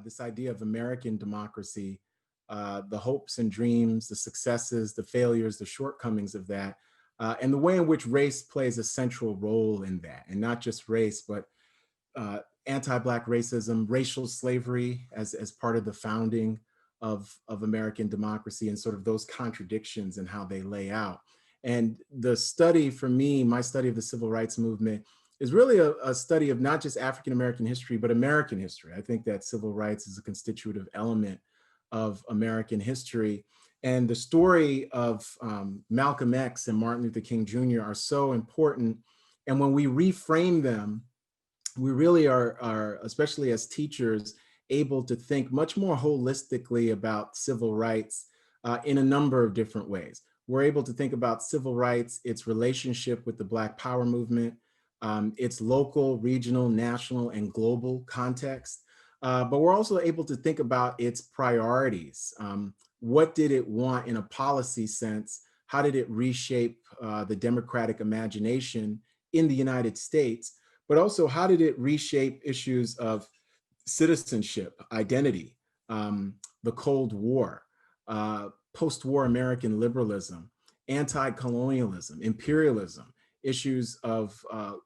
this idea of American democracy, the hopes and dreams, the successes, the failures, the shortcomings of that, and the way in which race plays a central role in that, and not just race, but uh, anti-Black racism, racial slavery as part of the founding of American democracy, and sort of those contradictions and how they lay out. And the study for me, my study of the civil rights movement, is really a study of not just African American history, but American history. I think that civil rights is a constitutive element of American history. And the story of Malcolm X and Martin Luther King Jr. are so important. And when we reframe them, we really are, especially as teachers, able to think much more holistically about civil rights in a number of different ways. We're able to think about civil rights, its relationship with the Black Power movement, its local, regional, national, and global context. But we're also able to think about its priorities. What did it want in a policy sense? How did it reshape the democratic imagination in the United States? But also, how did it reshape issues of citizenship, identity, the Cold War, post-war American liberalism, anti-colonialism, imperialism, issues of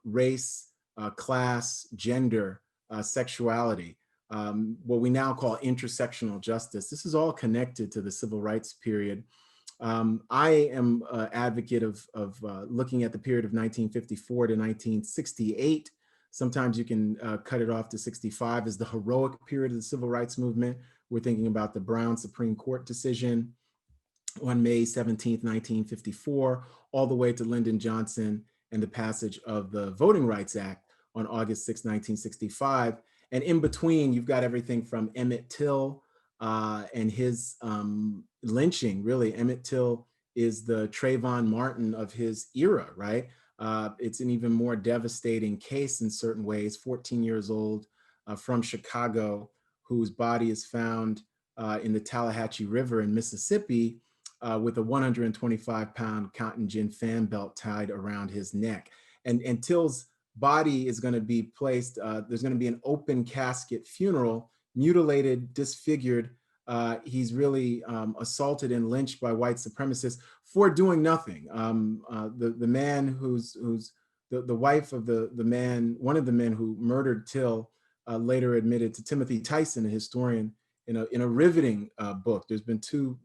race, class, gender, sexuality, what we now call intersectional justice. This is all connected to the civil rights period. I am an advocate of looking at the period of 1954 to 1968. Sometimes you can cut it off to 65 as the heroic period of the civil rights movement. We're thinking about the Brown Supreme Court decision on May 17th, 1954, all the way to Lyndon Johnson and the passage of the Voting Rights Act on August 6, 1965. And in between, you've got everything from Emmett Till and his lynching. Really, Emmett Till is the Trayvon Martin of his era, right? It's an even more devastating case in certain ways. 14 years old from Chicago, whose body is found in the Tallahatchie River in Mississippi with a 125-pound cotton gin fan belt tied around his neck. And Till's body is going to be placed, there's going to be an open casket funeral, mutilated, disfigured. He's really assaulted and lynched by white supremacists for doing nothing. The man who's the wife of the man, one of the men who murdered Till, later admitted to Timothy Tyson, a historian, in a riveting book. There's been two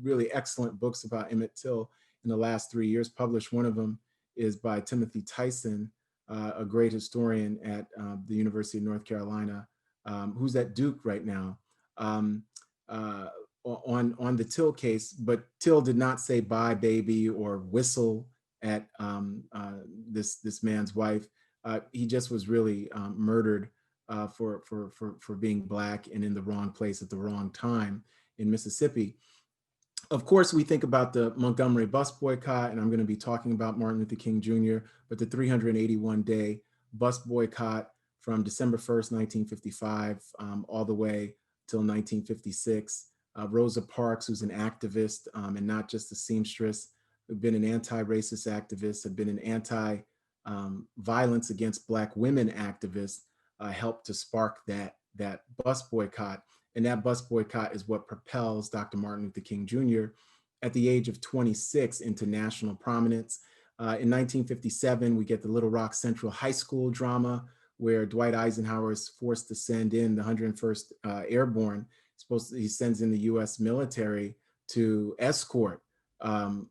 really excellent books about Emmett Till in the last 3 years published. One of them is by Timothy Tyson, a great historian at the University of North Carolina, who's at Duke right now, on the Till case. But Till did not say "bye, baby" or whistle at this man's wife. He just was really murdered for being Black and in the wrong place at the wrong time in Mississippi. Of course, we think about the Montgomery bus boycott, and I'm going to be talking about Martin Luther King Jr., but the 381-day bus boycott from December 1st, 1955, all the way till 1956. Rosa Parks, who's an activist and not just a seamstress, who'd been an anti-racist activist, had been an anti-violence against Black women activist, helped to spark that bus boycott. And that bus boycott is what propels Dr. Martin Luther King Jr. at the age of 26 into national prominence. In 1957, we get the Little Rock Central High School drama, where Dwight Eisenhower is forced to send in the 101st Airborne. He sends in the US military to escort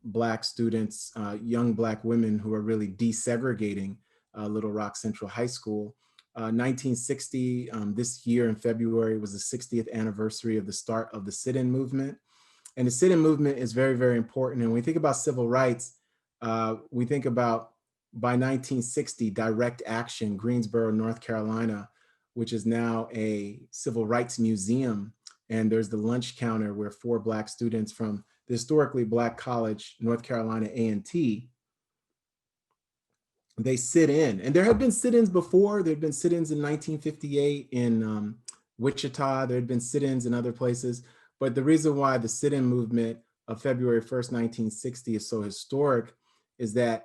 Black students, young Black women who are really desegregating Little Rock Central High School. 1960, this year in February, was the 60th anniversary of the start of the sit-in movement. And the sit-in movement is very, very important. And when we think about civil rights, we think about, by 1960, Direct Action, Greensboro, North Carolina, which is now a civil rights museum. And there's the lunch counter where 4 Black students from the historically Black college, North Carolina A&T, they sit in. And there had been sit-ins before. There had been sit-ins in 1958 in Wichita. There had been sit-ins in other places. But the reason why the sit-in movement of February 1st, 1960 is so historic is that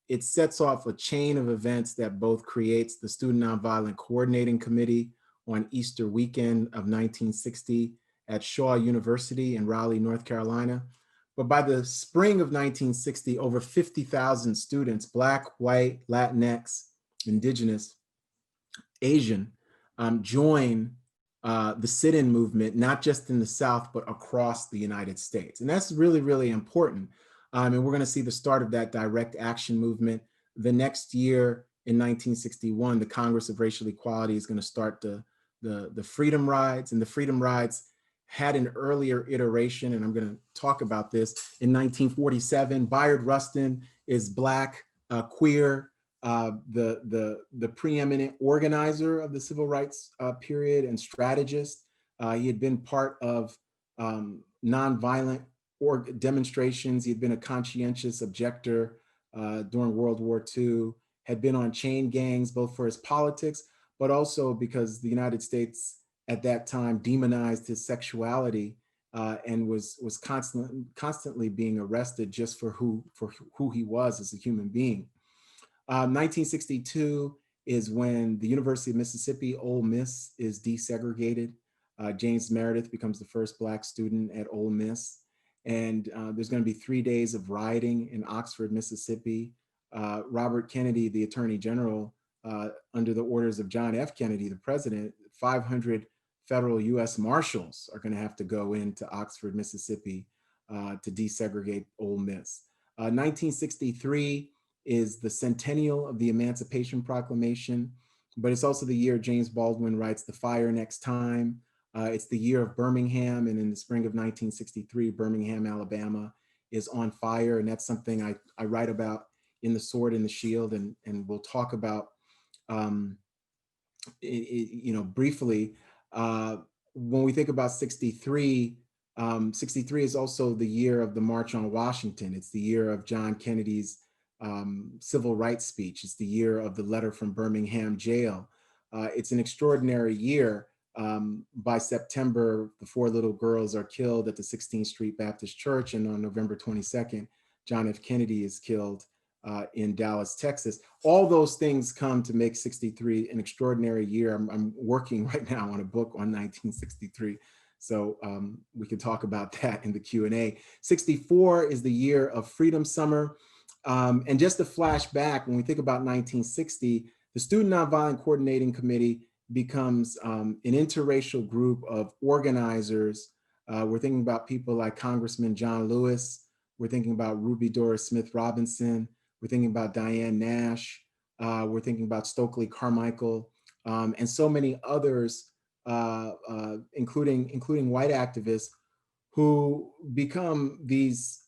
it sets off a chain of events that both creates the Student Nonviolent Coordinating Committee on Easter weekend of 1960 at Shaw University in Raleigh, North Carolina. But by the spring of 1960, over 50,000 students, Black, white, Latinx, Indigenous, Asian, join the sit-in movement, not just in the South, but across the United States. And that's really, really important. And we're going to see the start of that direct action movement. The next year, in 1961, the Congress of Racial Equality is going to start the Freedom Rides. And the Freedom Rides had an earlier iteration, and I'm going to talk about this. In 1947, Bayard Rustin is Black, queer, the preeminent organizer of the civil rights period and strategist. He had been part of nonviolent demonstrations. He had been a conscientious objector during World War II, had been on chain gangs, both for his politics, but also because the United States at that time demonized his sexuality and was constantly being arrested just for who he was as a human being. 1962 is when the University of Mississippi, Ole Miss, is desegregated. James Meredith becomes the first Black student at Ole Miss. And there's going to be 3 days of rioting in Oxford, Mississippi. Robert Kennedy, the Attorney General, under the orders of John F. Kennedy, the president, 500 federal US Marshals are going to have to go into Oxford, Mississippi to desegregate Ole Miss. 1963 is the centennial of the Emancipation Proclamation, but it's also the year James Baldwin writes The Fire Next Time. It's the year of Birmingham, and in the spring of 1963, Birmingham, Alabama is on fire, and that's something I write about in The Sword and the Shield, and we'll talk about briefly. When we think about 63, 63 is also the year of the March on Washington. It's the year of John Kennedy's civil rights speech. It's the year of the letter from Birmingham jail. It's an extraordinary year. By September, the 4 little girls are killed at the 16th Street Baptist Church, and on November 22nd, John F. Kennedy is killed in Dallas, Texas. All those things come to make 63 an extraordinary year. I'm working right now on a book on 1963, so we can talk about that in the Q&A. 64 is the year of Freedom Summer. And just to flash back, when we think about 1960, the Student Nonviolent Coordinating Committee becomes an interracial group of organizers. We're thinking about people like Congressman John Lewis. We're thinking about Ruby Doris Smith Robinson. We're thinking about Diane Nash. We're thinking about Stokely Carmichael, and so many others, including white activists who become these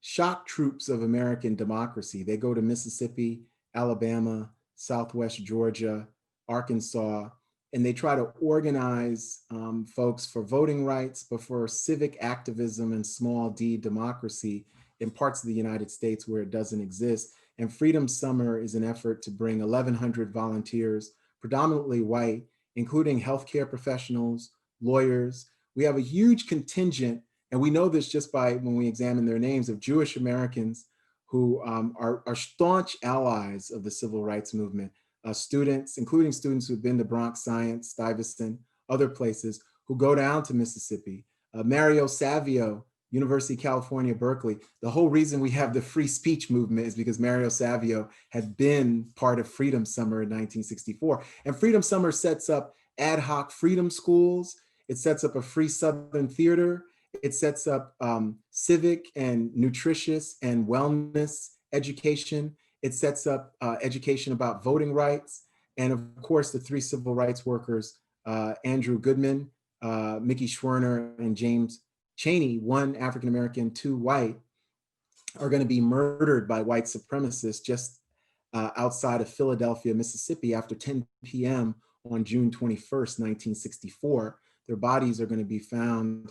shock troops of American democracy. They go to Mississippi, Alabama, Southwest Georgia, Arkansas, and they try to organize folks for voting rights, but for civic activism and small d democracy in parts of the United States where it doesn't exist. And Freedom Summer is an effort to bring 1,100 volunteers, predominantly white, including healthcare professionals, lawyers. We have a huge contingent, and we know this just by when we examine their names, of Jewish Americans who are staunch allies of the civil rights movement. Students, including students who've been to Bronx Science, Stuyvesant, other places, who go down to Mississippi. Mario Savio, University of California, Berkeley. The whole reason we have the free speech movement is because Mario Savio had been part of Freedom Summer in 1964. And Freedom Summer sets up ad hoc freedom schools. It sets up a free Southern theater. It sets up civic and nutritious and wellness education. It sets up education about voting rights. And of course, the 3 civil rights workers, Andrew Goodman, Mickey Schwerner, and James Chaney, 1 African-American, 2 white, are going to be murdered by white supremacists just outside of Philadelphia, Mississippi after 10 p.m. on June 21st, 1964. Their bodies are going to be found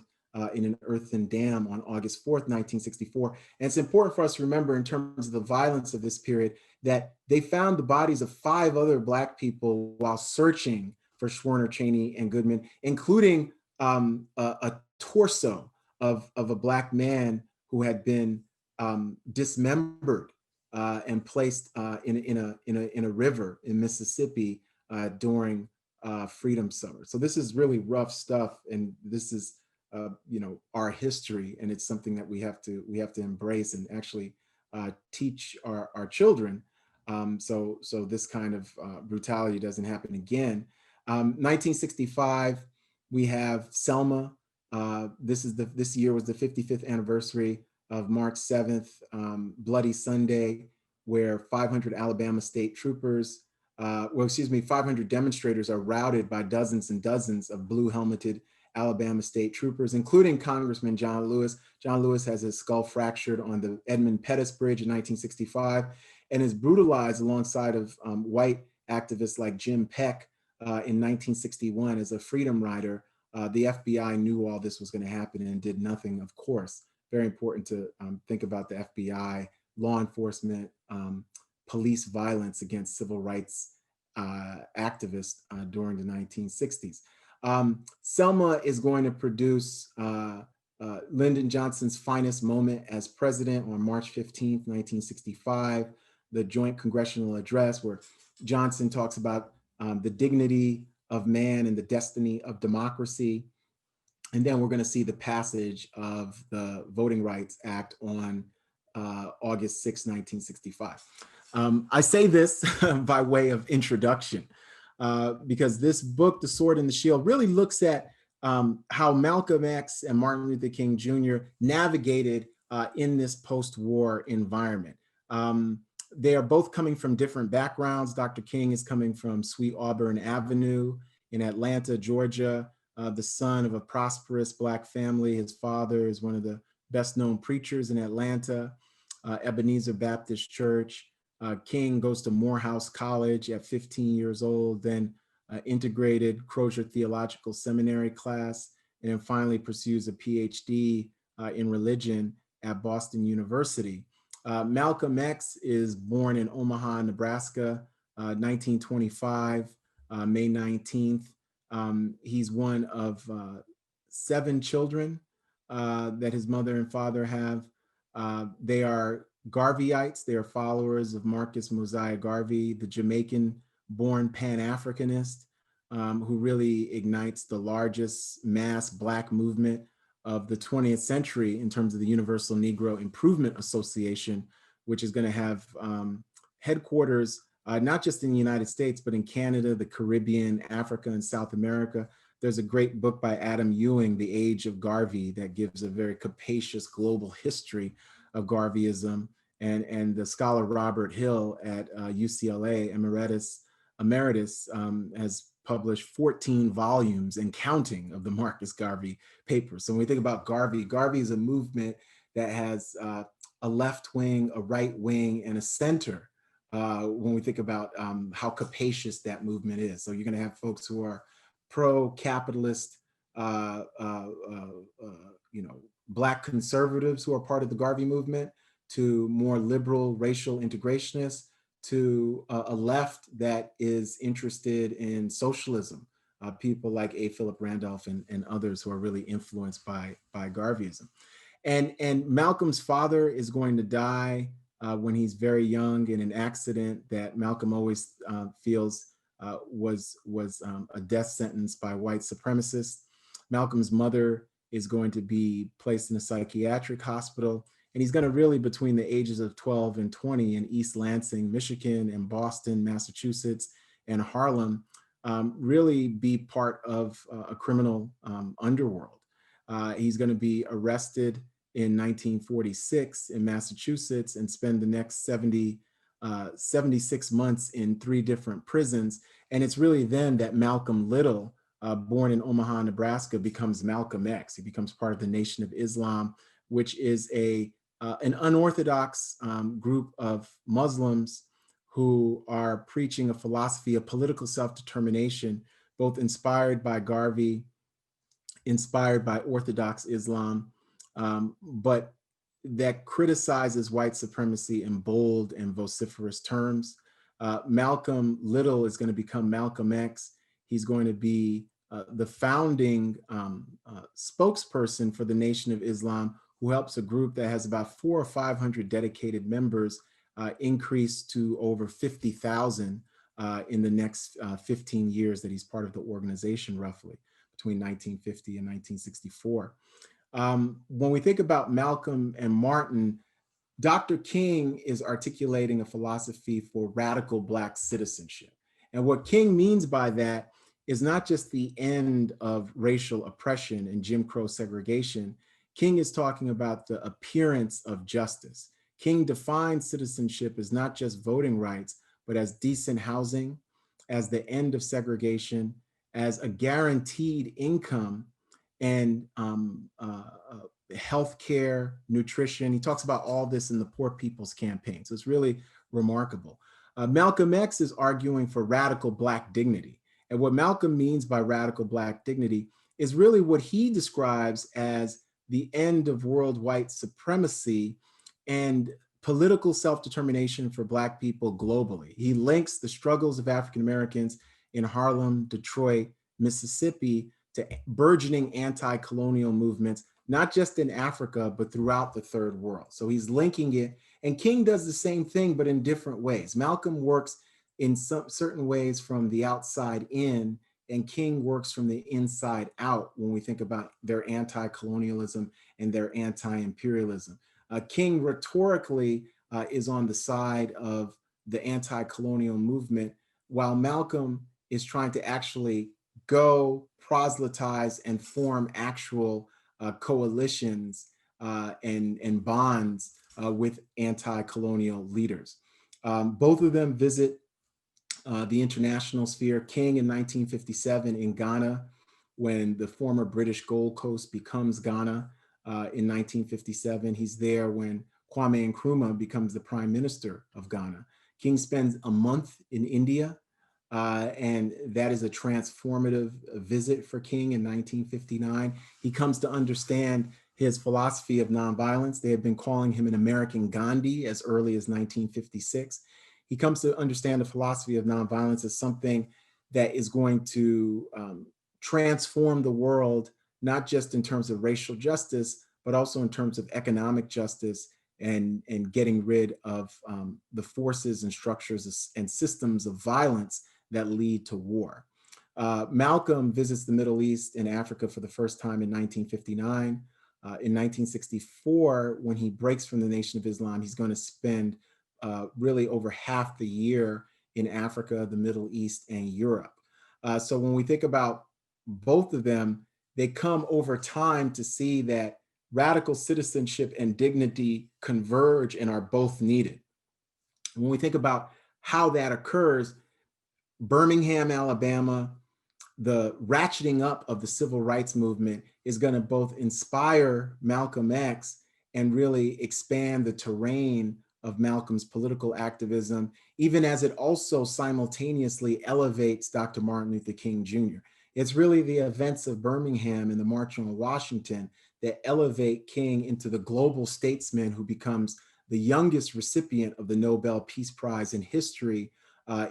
in an earthen dam on August 4th, 1964. And it's important for us to remember, in terms of the violence of this period, that they found the bodies of 5 other Black people while searching for Schwerner, Chaney, and Goodman, including a torso of a Black man who had been dismembered and placed in a river in Mississippi during Freedom Summer. So this is really rough stuff, and this is our history, and it's something that we have to embrace and actually teach our children, so this kind of brutality doesn't happen again. 1965, we have Selma. This year was the 55th anniversary of March 7th, Bloody Sunday, where 500 Alabama state troopers, 500 demonstrators are routed by dozens and dozens of blue helmeted Alabama state troopers, including Congressman John Lewis. John Lewis has his skull fractured on the Edmund Pettus Bridge in 1965 and is brutalized alongside of white activists like Jim Peck in 1961 as a freedom rider. The FBI knew all this was going to happen and did nothing, of course. Very important to think about the FBI, law enforcement, police violence against civil rights activists during the 1960s. Selma is going to produce Lyndon Johnson's finest moment as president on March 15th, 1965, the joint congressional address where Johnson talks about the dignity of man and the destiny of democracy. And then we're going to see the passage of the Voting Rights Act on August 6, 1965. I say this by way of introduction, because this book, The Sword and the Shield, really looks at how Malcolm X and Martin Luther King Jr. navigated in this post-war environment. They are both coming from different backgrounds. Dr. King is coming from Sweet Auburn Avenue in Atlanta, Georgia, the son of a prosperous Black family. His father is one of the best-known preachers in Atlanta, Ebenezer Baptist Church. King goes to Morehouse College at 15 years old, then integrated Crozier Theological Seminary class, and then finally pursues a PhD in religion at Boston University. Malcolm X is born in Omaha, Nebraska, 1925, May 19th. He's one of 7 children that his mother and father have. They are Garveyites. They are followers of Marcus Mosiah Garvey, the Jamaican-born Pan-Africanist, who really ignites the largest mass Black movement of the 20th century in terms of the Universal Negro Improvement Association, which is going to have headquarters not just in the United States, but in Canada, the Caribbean, Africa, and South America. There's a great book by Adam Ewing, The Age of Garvey, that gives a very capacious global history of Garveyism. And the scholar Robert Hill at UCLA, Emeritus, has published 14 volumes and counting of the Marcus Garvey papers. So when we think about Garvey, Garvey is a movement that has a left wing, a right wing, and a center when we think about how capacious that movement is. So you're going to have folks who are pro-capitalist, Black conservatives who are part of the Garvey movement, to more liberal racial integrationists, to a left that is interested in socialism, people like A. Philip Randolph and others who are really influenced by Garveyism. And Malcolm's father is going to die when he's very young in an accident that Malcolm always feels was a death sentence by white supremacists. Malcolm's mother is going to be placed in a psychiatric hospital, and he's going to really, between the ages of 12 and 20 in East Lansing, Michigan, and Boston, Massachusetts, and Harlem, really be part of a criminal underworld. He's going to be arrested in 1946 in Massachusetts and spend the next 76 months in 3 different prisons. And it's really then that Malcolm Little, born in Omaha, Nebraska, becomes Malcolm X. He becomes part of the Nation of Islam, which is an unorthodox group of Muslims who are preaching a philosophy of political self-determination, both inspired by Garvey, inspired by Orthodox Islam, but that criticizes white supremacy in bold and vociferous terms. Malcolm Little is going to become Malcolm X. He's going to be the founding spokesperson for the Nation of Islam, who helps a group that has about 400 or 500 dedicated members increase to over 50,000 in the next 15 years that he's part of the organization, roughly between 1950 and 1964. When we think about Malcolm and Martin, Dr. King is articulating a philosophy for radical Black citizenship. And what King means by that is not just the end of racial oppression and Jim Crow segregation. King is talking about the appearance of justice. King defines citizenship as not just voting rights, but as decent housing, as the end of segregation, as a guaranteed income, and healthcare, nutrition. He talks about all this in the Poor People's Campaign. So it's really remarkable. Malcolm X is arguing for radical Black dignity. And what Malcolm means by radical Black dignity is really what he describes as the end of world white supremacy and political self-determination for Black people globally. He links the struggles of African Americans in Harlem, Detroit, Mississippi to burgeoning anti-colonial movements, not just in Africa, but throughout the third world. So he's linking it. And King does the same thing, but in different ways. Malcolm works in some certain ways from the outside in, and King works from the inside out when we think about their anti-colonialism and their anti-imperialism. King rhetorically is on the side of the anti-colonial movement, while Malcolm is trying to actually go proselytize and form actual coalitions and bonds with anti-colonial leaders. Both of them visit the international sphere. King in 1957 in Ghana, when the former British Gold Coast becomes Ghana in 1957. He's there when Kwame Nkrumah becomes the prime minister of Ghana. King spends a month in India, and that is a transformative visit for King in 1959. He comes to understand his philosophy of nonviolence. They had been calling him an American Gandhi as early as 1956. He comes to understand the philosophy of nonviolence as something that is going to transform the world, not just in terms of racial justice, but also in terms of economic justice and getting rid of the forces and structures and systems of violence that lead to war. Malcolm visits the Middle East and Africa for the first time in 1959. In 1964, when he breaks from the Nation of Islam, he's going to spend really over half the year in Africa, the Middle East, and Europe. So when we think about both of them, they come over time to see that radical citizenship and dignity converge and are both needed. When we think about how that occurs, Birmingham, Alabama, the ratcheting up of the civil rights movement is going to both inspire Malcolm X and really expand the terrain of Malcolm's political activism, even as it also simultaneously elevates Dr. Martin Luther King Jr. It's really the events of Birmingham and the March on Washington that elevate King into the global statesman who becomes the youngest recipient of the Nobel Peace Prize in history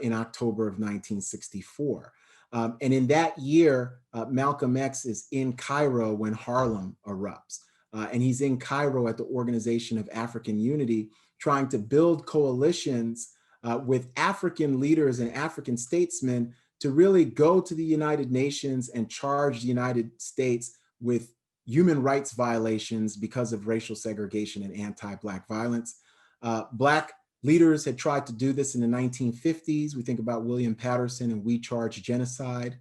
in October of 1964. And in that year, Malcolm X is in Cairo when Harlem erupts. And he's in Cairo at the Organization of African Unity, trying to build coalitions with African leaders and African statesmen to really go to the United Nations and charge the United States with human rights violations because of racial segregation and anti-Black violence. Black leaders had tried to do this in the 1950s. We think about William Patterson and We Charge Genocide,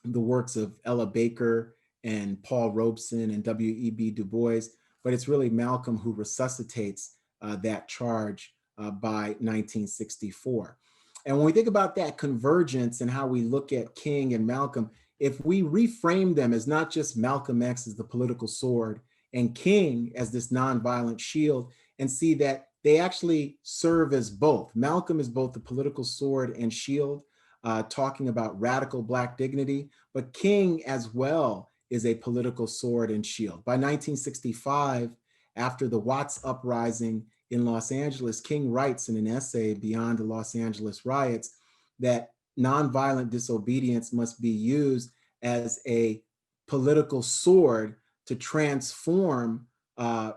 the works of Ella Baker and Paul Robeson and W.E.B. Du Bois, but it's really Malcolm who resuscitates that charge by 1964. And when we think about that convergence and how we look at King and Malcolm, if we reframe them as not just Malcolm X as the political sword and King as this nonviolent shield, and see that they actually serve as both. Malcolm is both the political sword and shield, talking about radical Black dignity, but King as well is a political sword and shield. By 1965, after the Watts uprising in Los Angeles, King writes in an essay, Beyond the Los Angeles Riots, that nonviolent disobedience must be used as a political sword to transform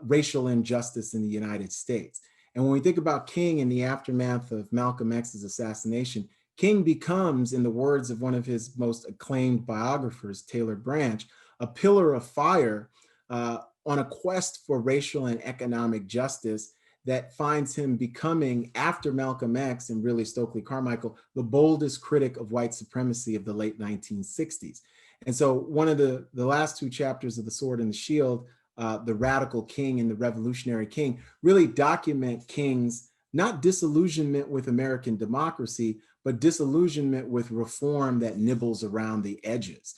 racial injustice in the United States. And when we think about King in the aftermath of Malcolm X's assassination, King becomes, in the words of one of his most acclaimed biographers, Taylor Branch, a pillar of fire on a quest for racial and economic justice that finds him becoming, after Malcolm X and really Stokely Carmichael, the boldest critic of white supremacy of the late 1960s. And so one of the last two chapters of The Sword and the Shield, The Radical King and the Revolutionary King, really document King's not disillusionment with American democracy, but disillusionment with reform that nibbles around the edges.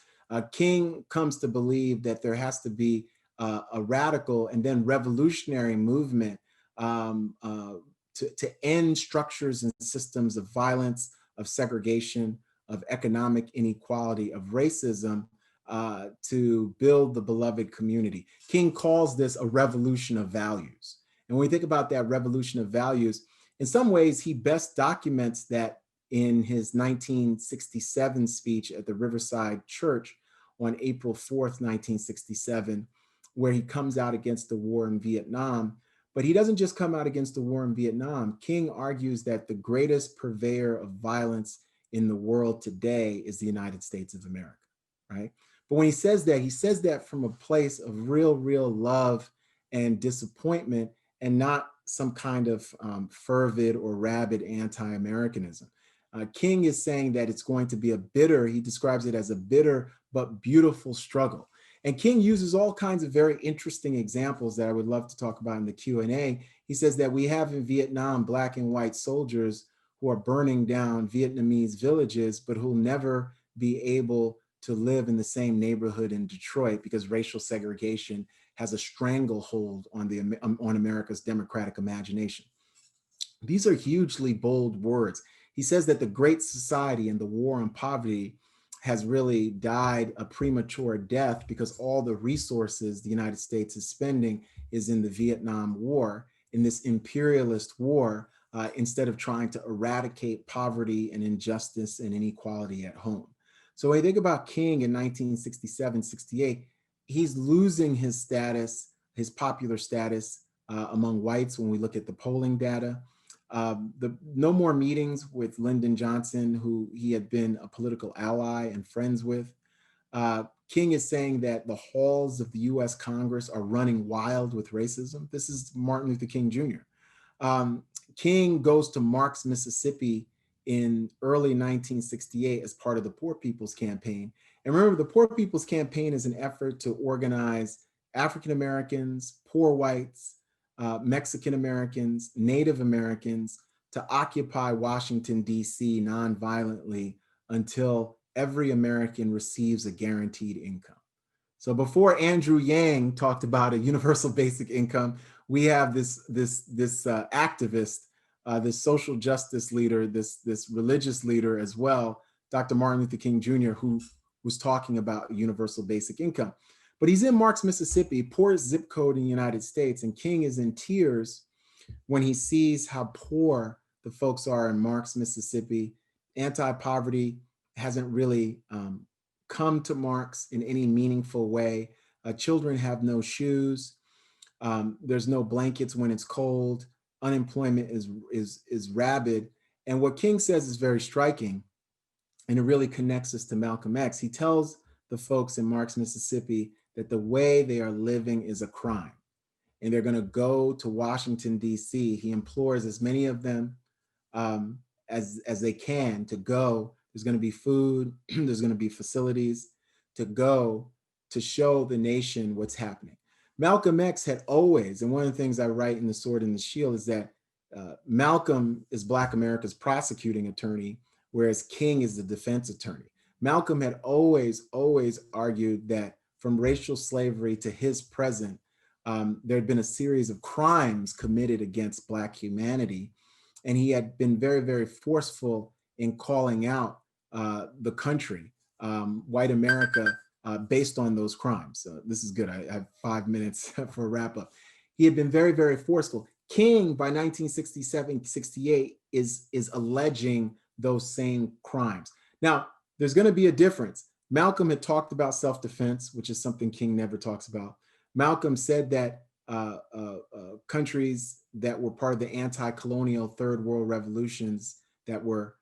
King comes to believe that there has to be a radical and then revolutionary movement to end structures and systems of violence, of segregation, of economic inequality, of racism, to build the beloved community. King calls this a revolution of values. And when we think about that revolution of values, in some ways, he best documents that in his 1967 speech at the Riverside Church on April 4th, 1967, where he comes out against the war in Vietnam. But he doesn't just come out against the war in Vietnam. King argues that the greatest purveyor of violence in the world today is the United States of America, right? But when he says that from a place of real love and disappointment, and not some kind of fervid or rabid anti-Americanism. King is saying that it's going to be he describes it as a bitter but beautiful struggle. And King uses all kinds of very interesting examples that I would love to talk about in the Q&A. He says that we have in Vietnam Black and white soldiers who are burning down Vietnamese villages, but who'll never be able to live in the same neighborhood in Detroit because racial segregation has a stranglehold on America's democratic imagination. These are hugely bold words. He says that the Great Society and the war on poverty has really died a premature death because all the resources the United States is spending is in the Vietnam War, in this imperialist war, instead of trying to eradicate poverty and injustice and inequality at home. So when you think about King in 1967, 68, he's losing his status, his popular status among whites when we look at the polling data. No more meetings with Lyndon Johnson, who he had been a political ally and friends with. King is saying that the halls of the US Congress are running wild with racism. This is Martin Luther King Jr. King goes to Marks, Mississippi in early 1968 as part of the Poor People's Campaign. And remember, the Poor People's Campaign is an effort to organize African Americans, poor whites, Mexican Americans, Native Americans to occupy Washington, D.C. nonviolently until every American receives a guaranteed income. So before Andrew Yang talked about a universal basic income, we have this activist, this social justice leader, this religious leader as well, Dr. Martin Luther King Jr., who was talking about universal basic income. But he's in Marks, Mississippi, poorest zip code in the United States, and King is in tears when he sees how poor the folks are in Marks, Mississippi. Anti-poverty hasn't really come to Marks in any meaningful way. Children have no shoes. There's no blankets when it's cold. Unemployment is rabid. And what King says is very striking, and it really connects us to Malcolm X. He tells the folks in Marks, Mississippi, that the way they are living is a crime, and they're going to go to Washington, D.C. He implores as many of them as they can to go. There's going to be food, there's going to be facilities to go to show the nation what's happening. Malcolm X had always, and one of the things I write in The Sword and the Shield is that Malcolm is Black America's prosecuting attorney, whereas King is the defense attorney. Malcolm had always argued that from racial slavery to his present, there had been a series of crimes committed against Black humanity. And he had been very forceful in calling out the country, white America, based on those crimes. This is good. I have 5 minutes for a wrap up. He had been very forceful. King, by 1967, 68, is alleging those same crimes. Now, there's going to be a difference. Malcolm had talked about self-defense, which is something King never talks about. Malcolm said that countries that were part of the anti-colonial third world revolutions that were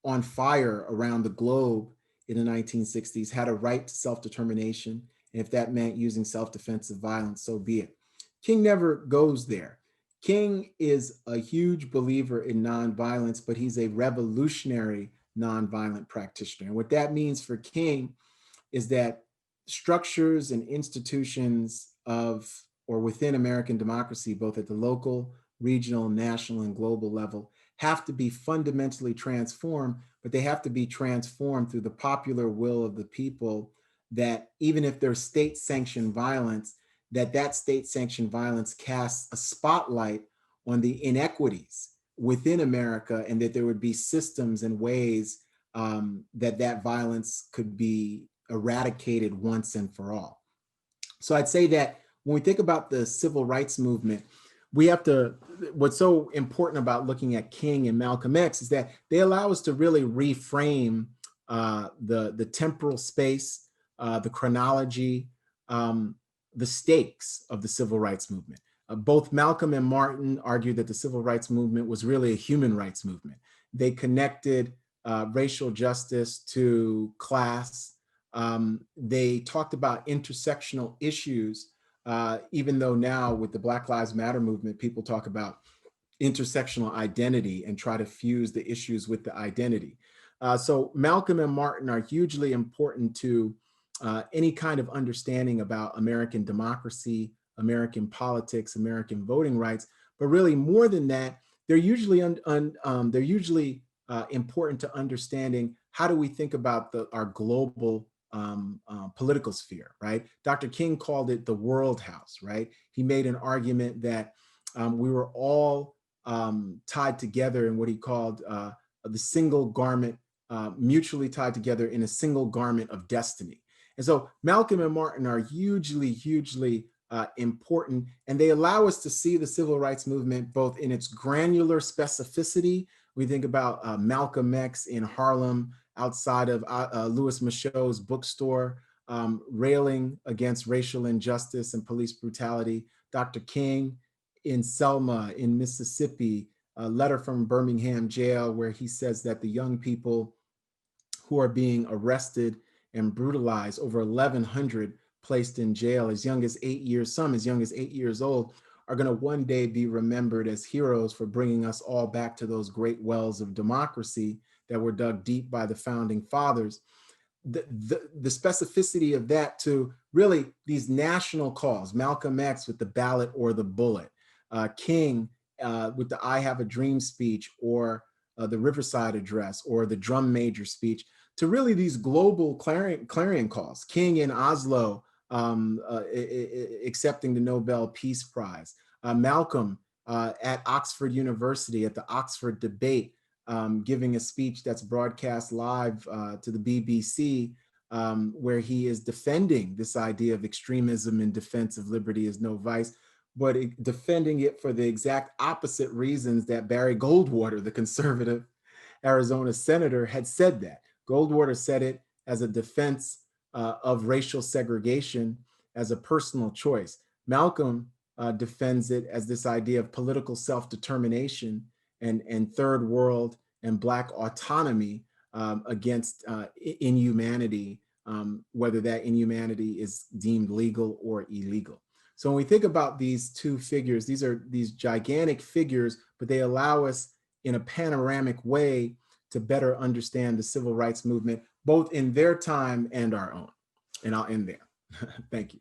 on fire around the globe in the 1960s had a right to self-determination. And if that meant using self-defensive violence, so be it. King never goes there. King is a huge believer in nonviolence, but he's a revolutionary nonviolent practitioner. And what that means for King is that structures and institutions of or within American democracy, both at the local, regional, national, and global level, have to be fundamentally transformed, but they have to be transformed through the popular will of the people, that even if there's state-sanctioned violence, that state-sanctioned violence casts a spotlight on the inequities within America, and that there would be systems and ways that violence could be eradicated once and for all. So I'd say that when we think about the civil rights movement, we have to, what's so important about looking at King and Malcolm X is that they allow us to really reframe the temporal space, the chronology, the stakes of the civil rights movement. Both Malcolm and Martin argued that the civil rights movement was really a human rights movement. They connected racial justice to class. They talked about intersectional issues, even though now with the Black Lives Matter movement, people talk about intersectional identity and try to fuse the issues with the identity. So Malcolm and Martin are hugely important to any kind of understanding about American democracy, American politics, American voting rights. But really, more than that, they're usually important to understanding how do we think about our global political sphere, right? Dr. King called it the world house, right? He made an argument that we were all tied together in what he called the single garment, mutually tied together in a single garment of destiny. And so Malcolm and Martin are hugely important, and they allow us to see the civil rights movement both in its granular specificity. We think about Malcolm X in Harlem, outside of Louis Michaud's bookstore, railing against racial injustice and police brutality. Dr. King in Selma in Mississippi, a letter from Birmingham jail where he says that the young people who are being arrested and brutalized, over 1,100 placed in jail as young as 8 years, some as young as 8 years old, are going to one day be remembered as heroes for bringing us all back to those great wells of democracy that were dug deep by the founding fathers. The specificity of that to really these national calls, Malcolm X with the ballot or the bullet, King with the I Have a Dream speech, or the Riverside Address, or the Drum Major speech, to really these global clarion calls. King in Oslo accepting the Nobel Peace Prize. Malcolm at Oxford University at the Oxford debate, giving a speech that's broadcast live to the BBC, where he is defending this idea of extremism in defense of liberty is no vice, but defending it for the exact opposite reasons that Barry Goldwater, the conservative Arizona senator, had said that. Goldwater said it as a defense of racial segregation as a personal choice. Malcolm defends it as this idea of political self-determination and third world and Black autonomy against inhumanity, whether that inhumanity is deemed legal or illegal. So when we think about these two figures, these are these gigantic figures, but they allow us in a panoramic way to better understand the civil rights movement, both in their time and our own. And I'll end there. Thank you.